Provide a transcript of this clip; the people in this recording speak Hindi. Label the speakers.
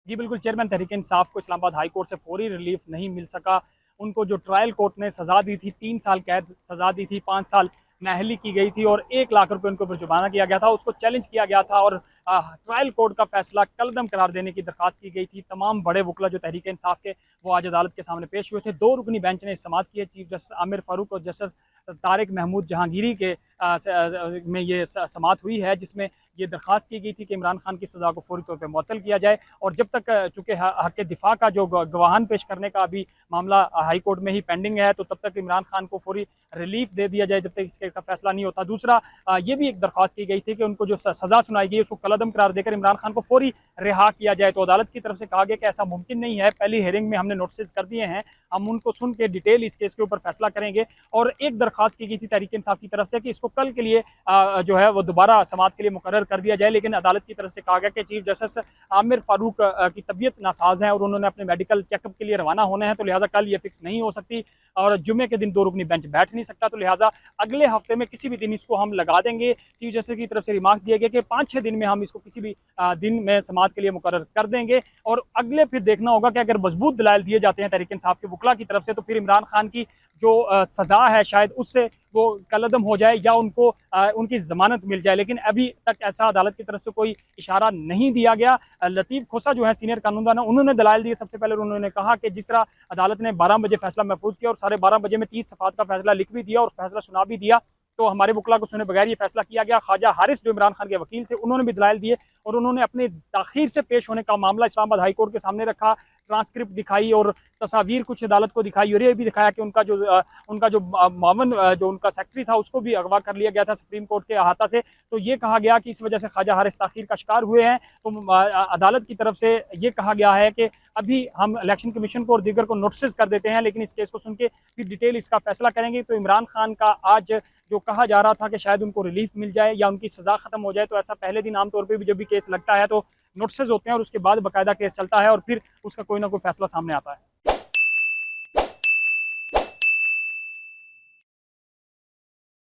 Speaker 1: जी बिल्कुल, चेयरमैन तहरीक इंसाफ को इस्लामाबाद हाई कोर्ट से फौरी रिलीफ नहीं मिल सका। उनको जो ट्रायल कोर्ट ने सज़ा दी थी, 3 साल कैद सज़ा दी थी, 5 साल नाअहली की गई थी और 1 लाख रुपए उनके ऊपर जुर्माना किया गया था। उसको चैलेंज किया गया था और ट्रायल कोर्ट का फैसला कलअदम करार देने की दरख्वास्त की गई थी। तमाम बड़े वकला जो तहरीक इंसाफ के, वो आज अदालत के सामने पेश हुए थे। 2 रुकनी बेंच ने समाअत की है। चीफ जस्टिस आमिर फारूक और जस्टिस तारिक महमूद जहांगीरी के में ये समाअत हुई है, जिसमें ये दरख्वास्त की गई थी कि इमरान खान की सज़ा को फौरी तौर पर मुअत्तल किया जाए और जब तक चूँकि हक़ दिफा का जो गवाहान पेश करने का अभी मामला हाई कोर्ट में ही पेंडिंग है, तो तब तक इमरान खान को फौरी रिलीफ दे दिया जाए जब तक इसका फैसला नहीं होता। दूसरा, ये भी एक दरख्वास्त की गई थी कि उनको जो सज़ा सुनाई गई उसको कलअदम करार देकर इमरान खान को फौरी रिहा किया जाए। तो अदालत की तरफ से कहा गया कि ऐसा मुमकिन नहीं है, पहली हेयरिंग में हमने नोटिस कर दिए हैं, हम उनको सुन के डिटेल इस केस के ऊपर फैसला करेंगे। और एक दरख्वास्त की गई थी तहरीक इंसाफ की तरफ से कि इसको कल के लिए जो है वो दोबारा समाअत के लिए मुकर्रर कर दिया जाए, लेकिन अदालत की तरफ से कहा गया कि चीफ जस्टिस आमिर फारूक की तबीयत नासाज है और उन्होंने अपने मेडिकल चेकअप के लिए रवाना होने हैं, तो लिहाजा कल ये फिक्स नहीं हो सकती और जुम्मे के दिन 2 रुकनी बेंच बैठ नहीं सकता, तो लिहाजा अगले हफ्ते में किसी भी दिन इसको हम लगा देंगे। चीफ जस्टिस की तरफ से रिमार्क दिए गए कि 5-6 दिन में हम इसको किसी भी दिन में समाअत के लिए मुकर्रर कर देंगे और अगले फिर देखना होगा कि अगर मजबूत दलाइल दिए जाते हैं तहरीक इंसाफ के वकला की तरफ से, तो फिर इमरान खान की जो सज़ा है शायद उससे वो कलअदम हो जाए या उनको उनकी ज़मानत मिल जाए, लेकिन अभी तक ऐसा अदालत की तरफ से कोई इशारा नहीं दिया गया। लतीफ़ खोसा जो है सीनियर कानूनदान, उन्होंने दलाइल दिए। सबसे पहले उन्होंने कहा कि जिस तरह अदालत ने 12 बजे फैसला महफूज किया और 12:30 बजे में 30 सफ़ात का फैसला लिख भी दिया और फैसला सुना भी दिया, तो हमारे वकला को सुने बगैर ये फैसला किया गया। ख्वाजा हारिस जो इमरान खान के वकील थे, उन्होंने भी दलाइल दिए और उन्होंने अपने ताख़ीर से पेश होने का मामला इस्लामाबाद हाई कोर्ट के सामने रखा, ट्रांसक्रिप्ट दिखाई और तस्वीर कुछ अदालत को दिखाई और ये भी दिखाया कि उनका जो मामन जो उनका सेक्रेटरी था उसको भी अगवा कर लिया गया था सुप्रीम कोर्ट के अहाता से। तो ये कहा गया कि इस वजह से ख्वाजा हारिस ताख़ीर का शिकार हुए हैं। तो अदालत की तरफ से ये कहा गया है कि अभी हम इलेक्शन कमीशन को और दीगर को नोटिस कर देते हैं, लेकिन इस केस को सुन के फिर डिटेल इसका फैसला करेंगे। तो इमरान खान का आज जो कहा जा रहा था कि शायद उनको रिलीफ मिल जाए या उनकी सज़ा ख़त्म हो जाए, तो ऐसा पहले दिन आमतौर पर भी जब भी केस लगता है तो नोटिस होते हैं और उसके बाद बाकायदा केस चलता है और फिर उसका कोई ना कोई फैसला सामने आता है।